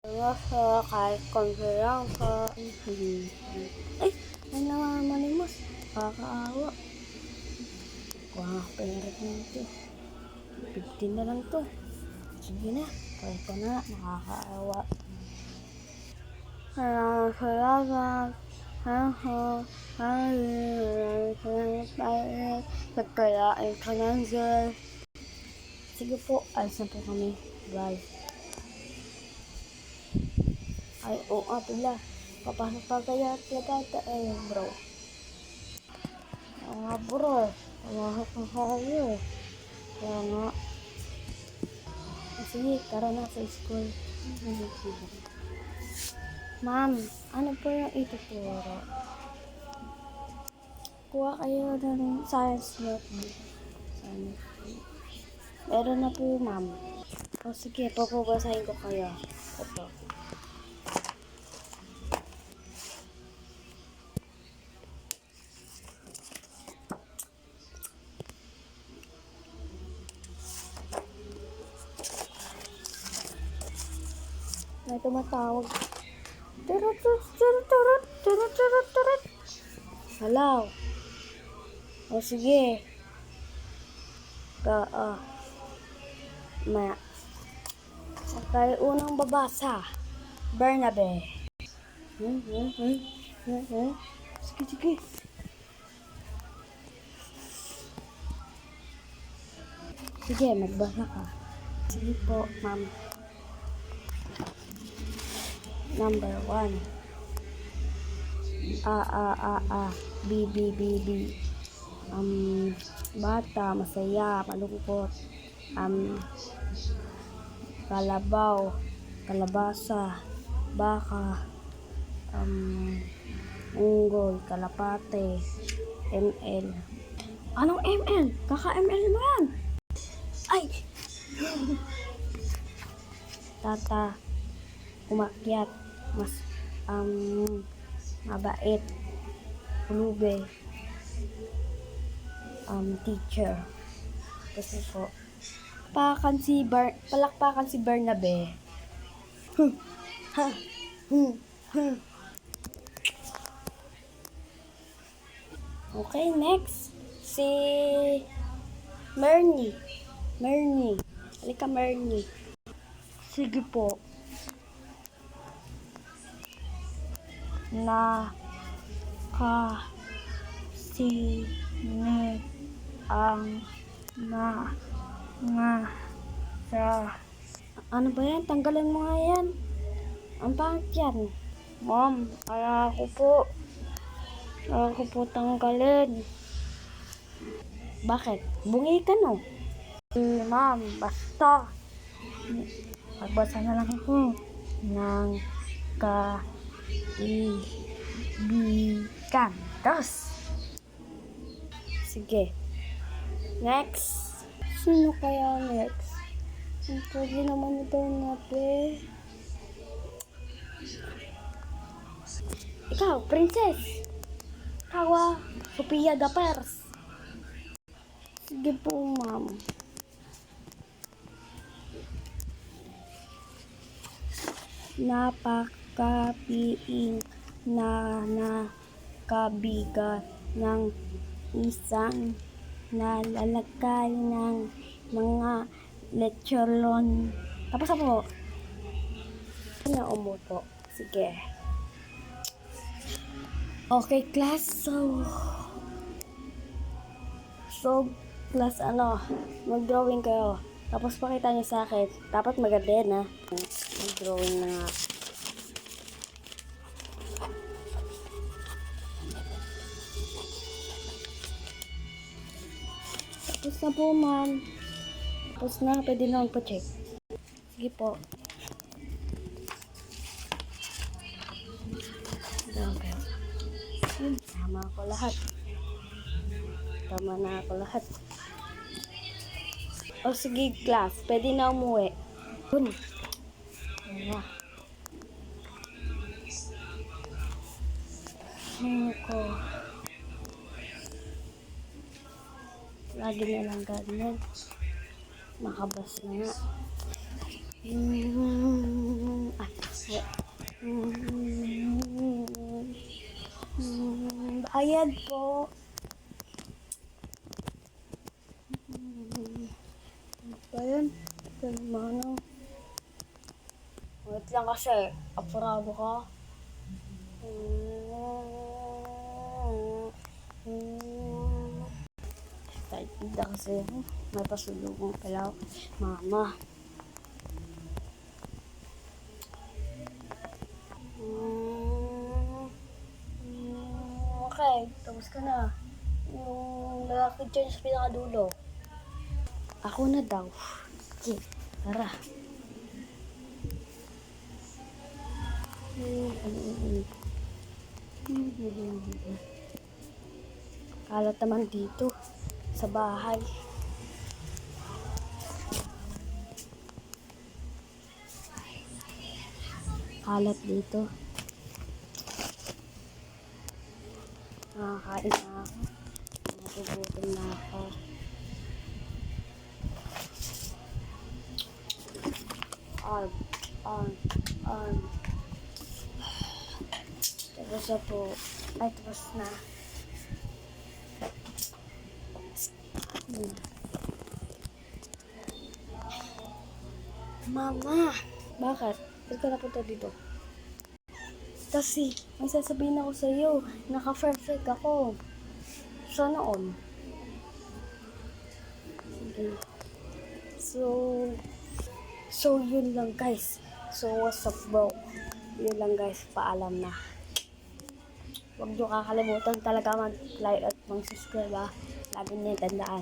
Seryoso, kahit konferansa. Ay, may namamalimos. Kakaawa. Kuha nga pera nito. 15 na lang to. Sige na, kahit ko na, nakakaawa. Salamat. Nagkalain ka ng girl. Sige po, alis na po kami. Bye. Ay, oo pala. Papasok pa kaya plagata bro. Oo nga bro. Pamahok na kayo. Kaya nga. Sige, tara na sa school. Ma'am, ano po yung ituturo? Kuha kayo ng science notebook. Meron na po, ma'am. O sige, papabasahin ko kayo. Ito. May tumatawag. Hello. O sige. Okay, unang babasa. Bernabe. Sige, sige. Sige, magbasa ka. Sige po, ma'am. Number 1. B. Bata, masaya, malungkot. Kalabaw, kalabasa, baka, unggoy, kalapate, ML. Anong ML? Kaka-ML mo yan? Ay! Tata, umakyat, mabait, ulube, teacher. Kasi po, palakpakan si Bernabe. Okay, next. Si Mernie. Halika, Mernie. Sige po. Sine ang ano ba yan? Tanggalin mo nga yan. Ang pangit yan. Ma'am, kaya ko po tanggalin. Bakit? Bungi ka no? Ma'am, basta. Magbasa na lang ako ng kaibigan. Sige. Next. Sino kaya next? Pwede naman ito natin. Ikaw, princess. Ikaw, Sophia the Pers. Sige po, ma'am. Napakapiing na nakabigat ng isang nalalagay ng mga lechon. Tapos ako. Na umupo. Sige. Okay, class. So, class mag-drawing kayo. Tapos pakita niyo sa akin. Dapat maganda yan, ha. Mag-drawing na nga. Tapos na po, ma'am. Tapos na, pwede na magpa-check. Sige po. Okay. Tama ako lahat. O sige, class. Pwede na umuwi. Dun. Ayan. Ko. Lagi na lang ganyan. Makabas na nga. Bayad po. Bayad. Manong. Wait lang kasi. Apurado ka. Kahit hindi kasi may pasulubong pala ako. Mama. Okay, tapos ka na. Yung lalaki dyan sa pinakadulo. Ako na daw. Okay, tara. Kalat naman dito sa bahay. Kalat dito. Nakakain na ako. Nagugutom na ako. Arm. Tapos na po. Ay, tapos na. Mama! Bakit? Ba't ka napunta dito? Kasi, may sasabihin ako sa iyo. Naka-perfect ako. Sana all. Sige. So, yun lang guys. So, what's up bro? Yun lang guys, paalam na. Huwag niyo kakalimutan talaga mag-like at mag-subscribe ha. Lagi niyo tandaan.